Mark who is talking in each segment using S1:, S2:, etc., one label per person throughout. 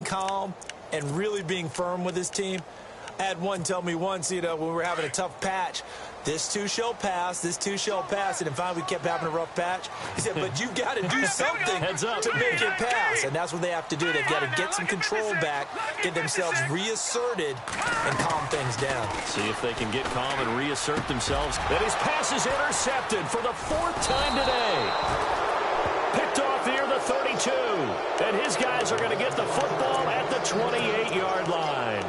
S1: calm and really being firm with his team. I had one tell me once, when we were having a tough patch, this too shall pass, this too shall pass, and then finally we kept having a rough patch. He said, but you've got to do something to make it pass, and that's what they have to do. They've got to get some control back, get themselves reasserted, and calm things down.
S2: See if they can get calm and reassert themselves. And his pass is intercepted for the 4th time today. Picked off near the 32, and his guys are going to get the football at the 28-yard line.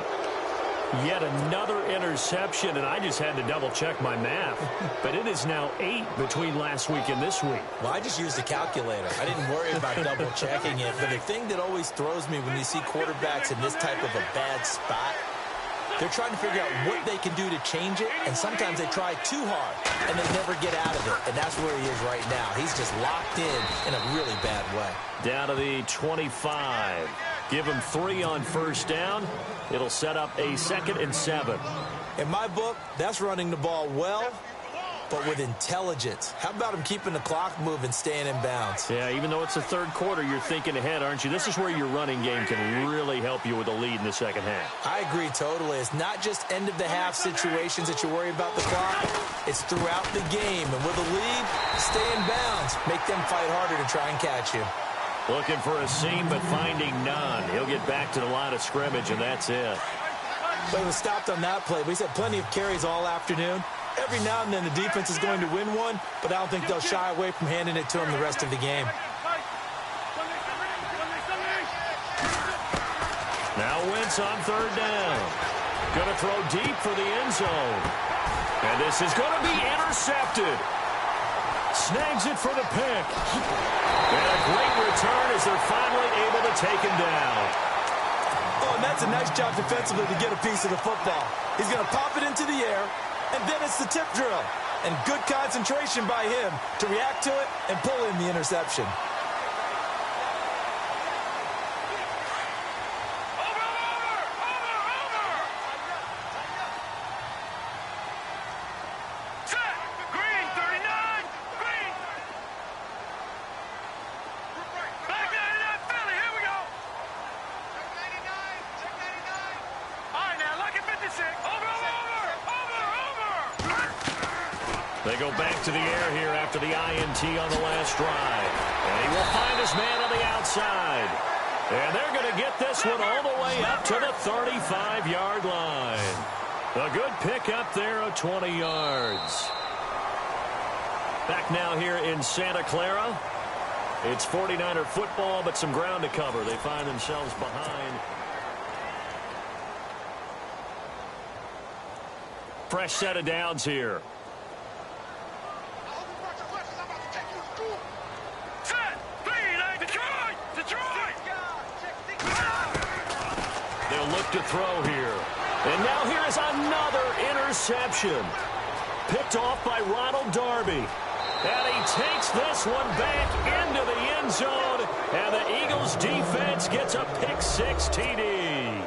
S2: Yet another interception, and I just had to double-check my math. But it is now 8 between last week and this week.
S1: Well, I just used a calculator. I didn't worry about double-checking it. But the thing that always throws me when you see quarterbacks in this type of a bad spot, they're trying to figure out what they can do to change it, and sometimes they try too hard, and they never get out of it. And that's where he is right now. He's just locked in a really bad way.
S2: Down to the 25. Give him 3 on first down. It'll set up a 2nd and 7.
S1: In my book, that's running the ball well, but with intelligence. How about him keeping the clock moving, staying in bounds?
S2: Yeah, even though it's the 3rd quarter, you're thinking ahead, aren't you? This is where your running game can really help you with a lead in the 2nd half.
S1: I agree totally. It's not just end-of-the-half situations that you worry about the clock. It's throughout the game. And with a lead, stay in bounds. Make them fight harder to try and catch you.
S2: Looking for a seam, but finding none. He'll get back to the line of scrimmage, and that's it.
S1: But he was stopped on that play. He's had plenty of carries all afternoon. Every now and then the defense is going to win one, but I don't think they'll shy away from handing it to him the rest of the game.
S2: Now Wentz on 3rd down. Going to throw deep for the end zone. And this is going to be intercepted. Snags it for the pick. And a great return as they're finally able to take him down.
S1: Oh, and that's a nice job defensively to get a piece of the football. He's going to pop it into the air, and then it's the tip drill. And good concentration by him to react to it and pull in the interception.
S2: They go back to the air here after the INT on the last drive. And he will find his man on the outside. And they're going to get this one all the way up to the 35-yard line. A good pick up there of 20 yards. Back now here in Santa Clara. It's 49er football, but some ground to cover. They find themselves behind. Fresh set of downs here. They'll look to throw here. And now here is another interception. Picked off by Ronald Darby. And he takes this one back into the end zone. And the Eagles defense gets a pick 6 TD.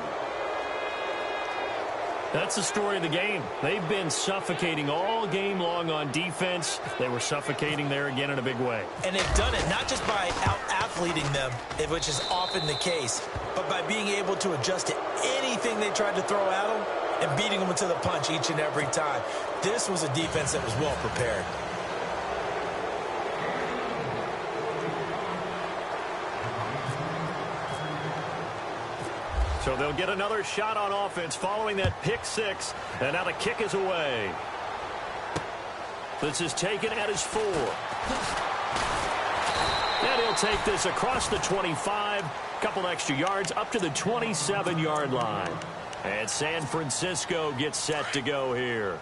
S2: That's the story of the game. They've been suffocating all game long on defense. They were suffocating there again in a big way.
S1: And they've done it not just by out-athleting them, which is often the case, but by being able to adjust to anything they tried to throw at them and beating them to the punch each and every time. This was a defense that was well prepared.
S2: So they'll get another shot on offense following that pick 6. And now the kick is away. This is taken at his 4. And he'll take this across the 25. Couple extra yards up to the 27-yard line. And San Francisco gets set to go here.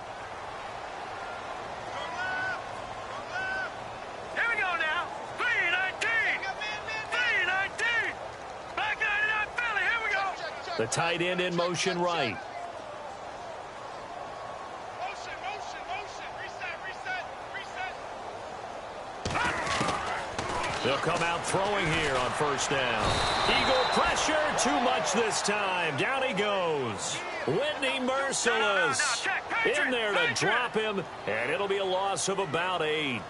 S2: The tight end in motion right. They'll come out throwing here on first down. Eagle pressure, too much this time. Down he goes. Whitney merciless. In there to drop him, and it'll be a loss of about 8.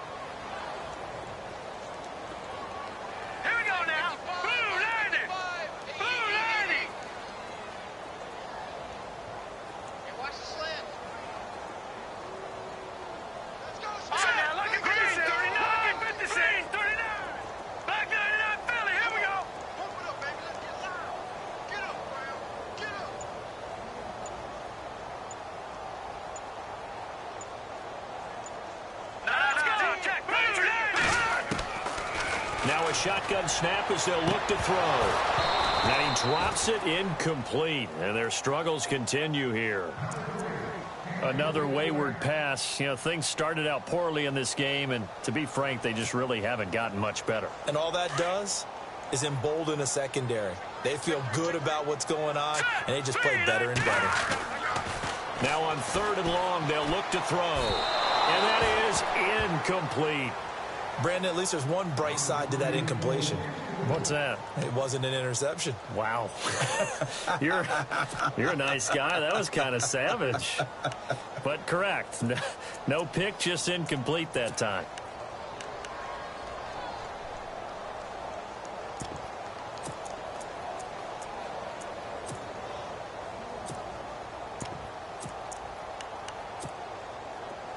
S2: a shotgun snap as they'll look to throw. And he drops it incomplete. And their struggles continue here. Another wayward pass. You know, things started out poorly in this game, and to be frank, they just really haven't gotten much better.
S1: And all that does is embolden a secondary. They feel good about what's going on, and they just play better and better.
S2: Now on 3rd and long, they'll look to throw. And that is incomplete.
S1: Brandon, at least there's one bright side to that incompletion.
S2: What's that?
S1: It wasn't an interception.
S2: Wow. You're a nice guy. That was kind of savage. But correct. No pick, just incomplete that time.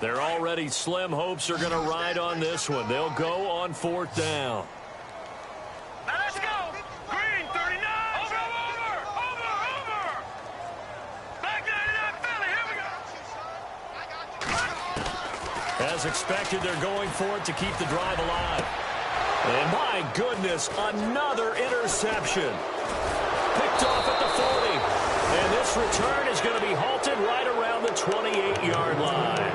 S2: Their already slim hopes are going to ride on this one. They'll go on 4th down.
S3: Now let's go. Green, 39. Over. Back 99, Philly. Here we go.
S2: As expected, they're going for it to keep the drive alive. And my goodness, another interception. Picked off at the 40. And this return is going to be halted right around the 28-yard line.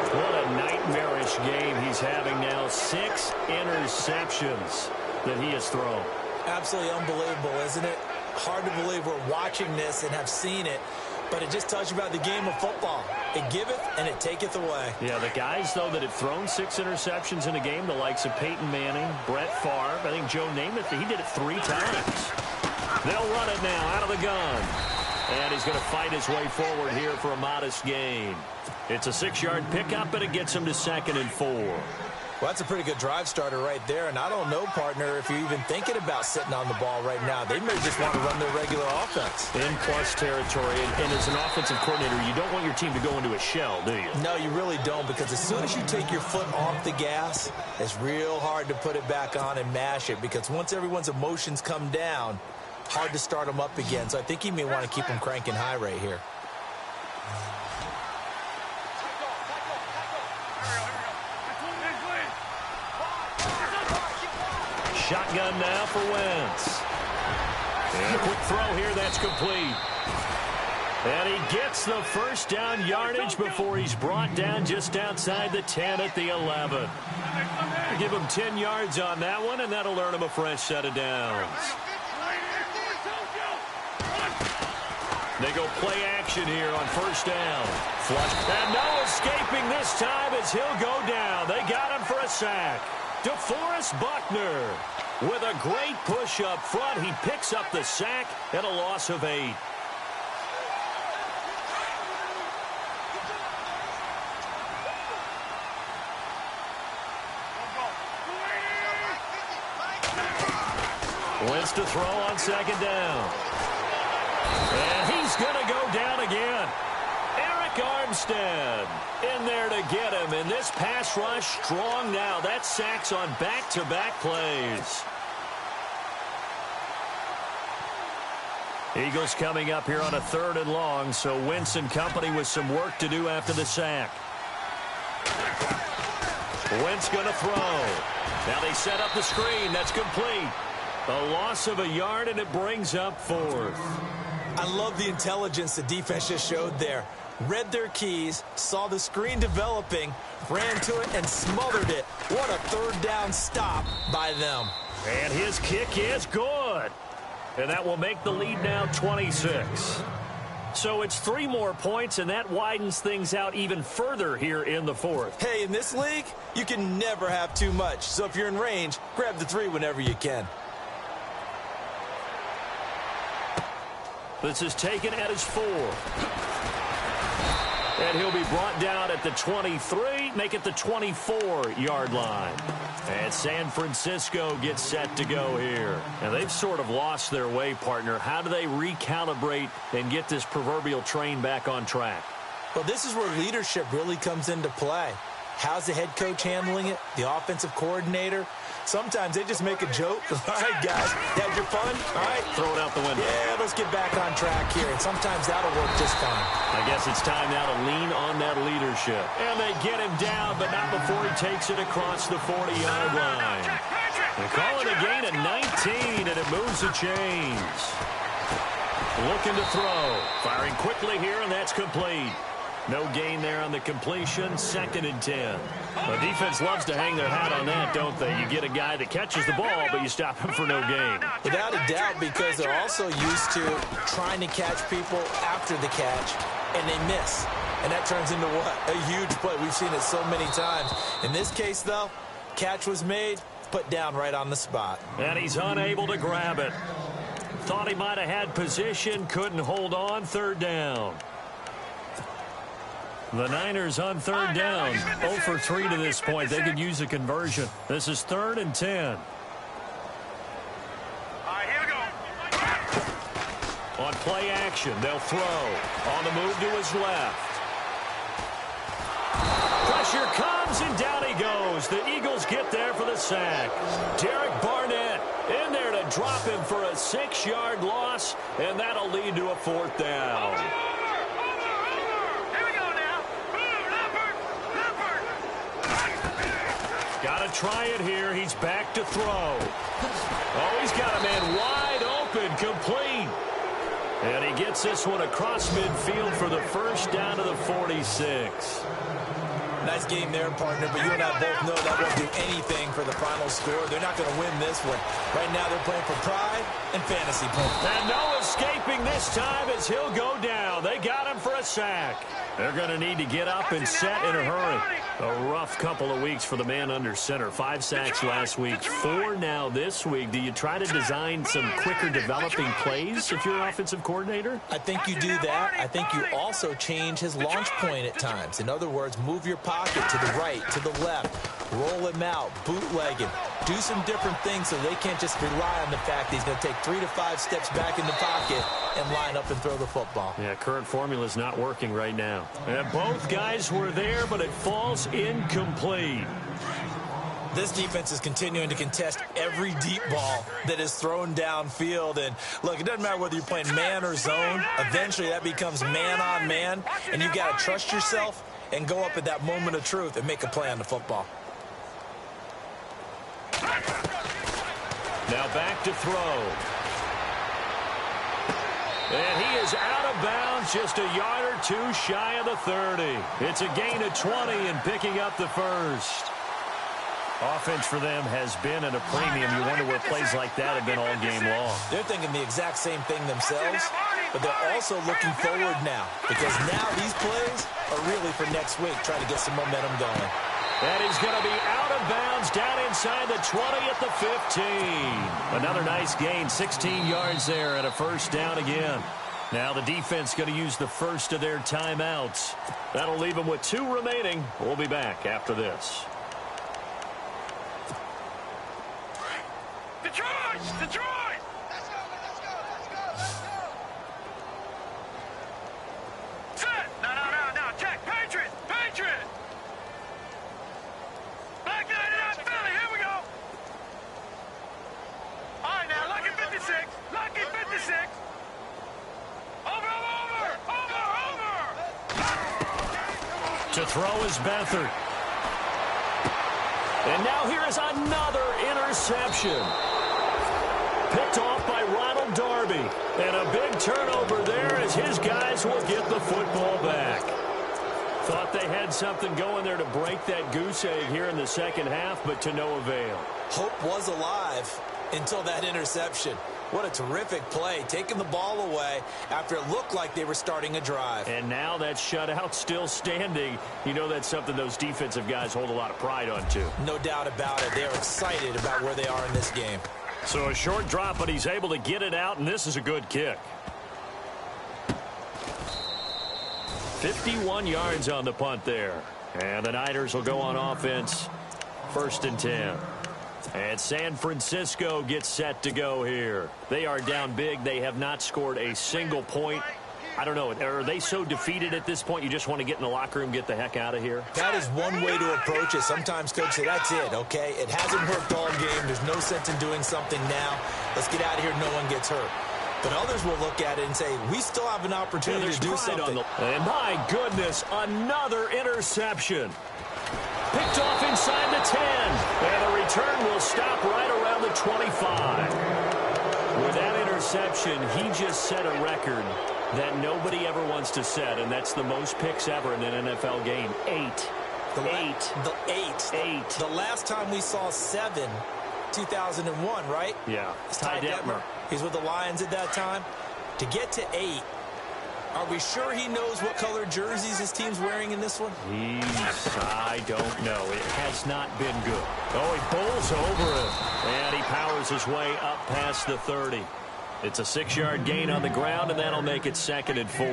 S2: What a nightmarish game he's having now. 6 interceptions that he has thrown.
S1: Absolutely unbelievable, isn't it? Hard to believe we're watching this and have seen it, but it just tells you about the game of football. It giveth and it taketh away.
S2: Yeah, the guys, though, that have thrown 6 interceptions in a game, the likes of Peyton Manning, Brett Favre, I think Joe Namath, he did it 3 times. They'll run it now out of the gun. And he's going to fight his way forward here for a modest gain. It's a 6-yard pickup, but it gets him to 2nd and 4.
S1: Well, that's a pretty good drive starter right there. And I don't know, partner, if you're even thinking about sitting on the ball right now. They may just want to run their regular offense.
S2: In plus territory. And as an offensive coordinator, you don't want your team to go into a shell, do you?
S1: No, you really don't, because as soon as you take your foot off the gas, it's real hard to put it back on and mash it, because once everyone's emotions come down, hard to start them up again. So I think he may want to keep them cranking high right here.
S2: Shotgun now for Wentz. And a quick throw here, that's complete. And he gets the first down yardage before he's brought down just outside the 10 at the 11. Give him 10 yards on that one, and that'll earn him a fresh set of downs. They go play action here on 1st down. Flush. And no escaping this time as he'll go down. They got him for a sack. DeForest Buckner with a great push up front. He picks up the sack and a loss of 8. Wentz to throw on 2nd down. And he's going to go down again. Eric Armstead in there to get him. And this pass rush strong now. That sacks on back-to-back plays. Eagles coming up here on a 3rd and long. So Wentz and company with some work to do after the sack. Wentz going to throw. Now they set up the screen. That's complete. A loss of a yard, and it brings up 4th.
S1: I love the intelligence the defense just showed there. Read their keys, saw the screen developing, ran to it, and smothered it. What a 3rd down stop by them.
S2: And his kick is good. And that will make the lead now 26. So it's 3 more points, and that widens things out even further here in the 4th.
S1: Hey, in this league, you can never have too much. So if you're in range, grab the 3 whenever you can.
S2: This is taken at his 4. And he'll be brought down at the 23, make it the 24-yard line. And San Francisco gets set to go here. And they've sort of lost their way, partner. How do they recalibrate and get this proverbial train back on track?
S1: Well, this is where leadership really comes into play. How's the head coach handling it? The offensive coordinator? Sometimes they just make a joke. All right, guys, had your fun? All right.
S2: Throw it out the window.
S1: Yeah, let's get back on track here. And sometimes that'll work just fine.
S2: I guess it's time now to lean on that leadership. And they get him down, but not before he takes it across the 40-yard line. They call it a gain of 19, and it moves the chains. Looking to throw. Firing quickly here, and that's complete. No gain there on the completion. 2nd and 10. The defense loves to hang their hat on that, don't they? You get a guy that catches the ball, but you stop him for no gain.
S1: Without a doubt, because they're also used to trying to catch people after the catch, and they miss. And that turns into what? A huge play. We've seen it so many times. In this case, though, catch was made, put down right on the spot.
S2: And he's unable to grab it. Thought he might have had position, couldn't hold on. 3rd down. The Niners on 3rd down. 0 for 3 to this point. They could use a conversion. This is 3rd and 10.
S3: All right, here we go.
S2: On play action, they'll throw. On the move to his left. Pressure comes, and down he goes. The Eagles get there for the sack. Derek Barnett in there to drop him for a 6-yard loss, and that'll lead to a 4th down.
S3: Here we go now.
S2: Got to try it here. He's back to throw. Oh, he's got a man wide open, complete. And he gets this one across midfield for the 1st down to the 46.
S1: Nice game there, partner, but you and I both know that won't do anything for the final score. They're not going to win this one. Right now they're playing for pride and fantasy points.
S2: And no escaping this time as he'll go down. They got him for a sack. They're going to need to get up and set in a hurry. A rough couple of weeks for the man under center. 5 sacks last week, 4 now this week. Do you try to design some quicker developing plays if you're an offensive coordinator?
S1: I think you do that. I think you also change his launch point at times. In other words, move your pocket to the right, to the left, roll him out, bootleg him, do some different things so they can't just rely on the fact that he's going to take 3 to 5 steps back in the pocket and line up and throw the football.
S2: Yeah, current formula is not working right now. And both guys were there, but it falls incomplete.
S1: This defense is continuing to contest every deep ball that is thrown downfield. And, look, it doesn't matter whether you're playing man or zone. Eventually that becomes man on man, and you've got to trust yourself and go up at that moment of truth and make a play on the football.
S2: Now back to throw. And he is out of bounds, just a yard or 2 shy of the 30. It's a gain of 20 and picking up the 1st. Offense for them has been at a premium. You wonder where plays like that have been all game long.
S1: They're thinking the exact same thing themselves, but they're also looking forward now, because now these plays are really for next week, trying to get some momentum going.
S2: And he's going to be out of bounds down inside the 20 at the 15. Another nice gain, 16 yards there and a 1st down again. Now the defense going to use the first of their timeouts. That'll leave them with 2 remaining. We'll be back after this.
S3: Detroit! Detroit! Let's go! Set! No, check! Patriot! Back 99, Philly, here we go! All right, now, lucky 56! Over!
S2: To throw is Beathard. And now here is another interception. Picked off by Ronald Darby. And a big turnover there as his guys will get the football back. Thought they had something going there to break that goose egg here in the 2nd half, but to no avail.
S1: Hope was alive until that interception. What a terrific play, taking the ball away after it looked like they were starting a drive.
S2: And now that shutout still standing. You know that's something those defensive guys hold a lot of pride on, too.
S1: No doubt about it. They are excited about where they are in this game.
S2: So a short drop, but he's able to get it out, and this is a good kick. 51 yards on the punt there. And the Niners will go on offense. 1st and 10. And San Francisco gets set to go here. They are down big. They have not scored a single point. I don't know. Are they so defeated at this point you just want to get in the locker room, get the heck out of here?
S1: That is one way to approach it. Sometimes coaches say, that's it, okay? It hasn't worked all game. There's no sense in doing something now. Let's get out of here. No one gets hurt. But others will look at it and say, we still have an opportunity to do something.
S2: And my goodness, another interception. Picked off inside the 10. And the return will stop right around the 25. With that interception, he just set a record that nobody ever wants to set, and that's the most picks ever in an NFL game. 8.
S1: The last time we saw 7, 2001, right?
S2: Yeah.
S1: Ty Detmer. He's with the Lions at that time. To get to 8, are we sure he knows what color jerseys his team's wearing in this one?
S2: I don't know. It has not been good. Oh, he bowls over it. And he powers his way up past the 30. It's a 6-yard gain on the ground, and that'll make it 2nd and 4.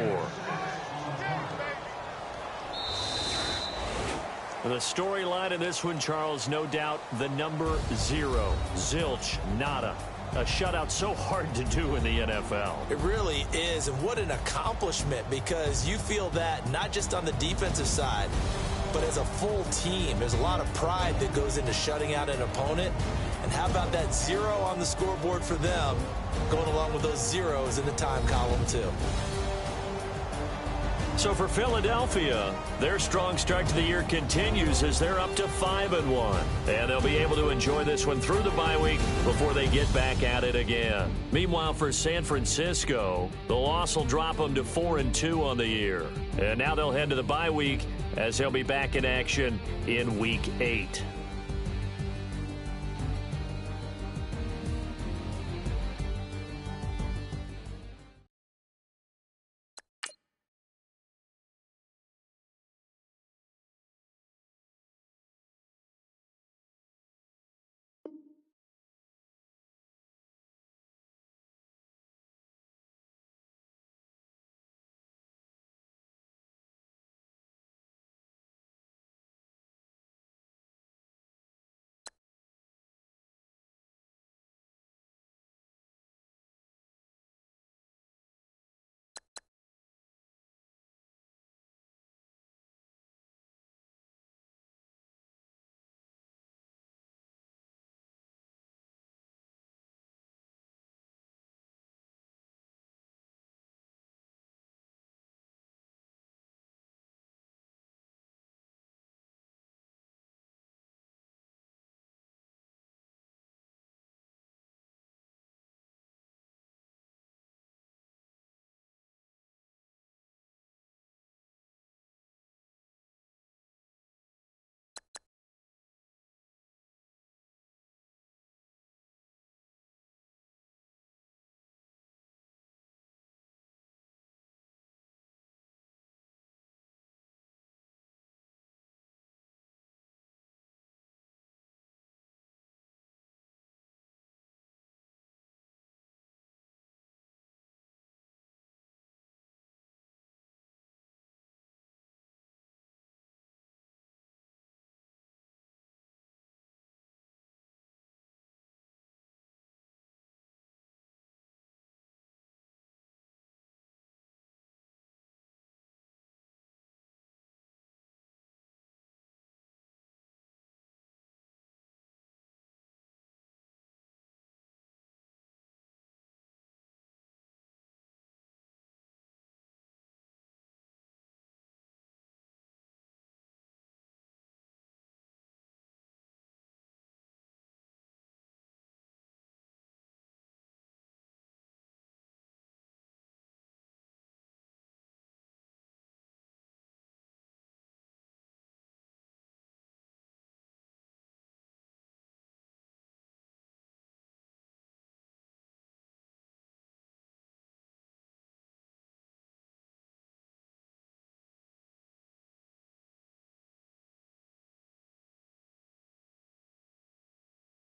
S2: The storyline in this one, Charles, no doubt the number 0. Zilch, nada. A shutout so hard to do in the NFL.
S1: It really is, and what an accomplishment, because you feel that not just on the defensive side, but as a full team. There's a lot of pride that goes into shutting out an opponent. And how about that 0 on the scoreboard for them, going along with those zeros in the time column, too.
S2: So for Philadelphia, their strong start to the year continues as they're up to 5-1. And they'll be able to enjoy this one through the bye week before they get back at it again. Meanwhile, for San Francisco, the loss will drop them to 4-2 on the year. And now they'll head to the bye week as they'll be back in action in Week 8.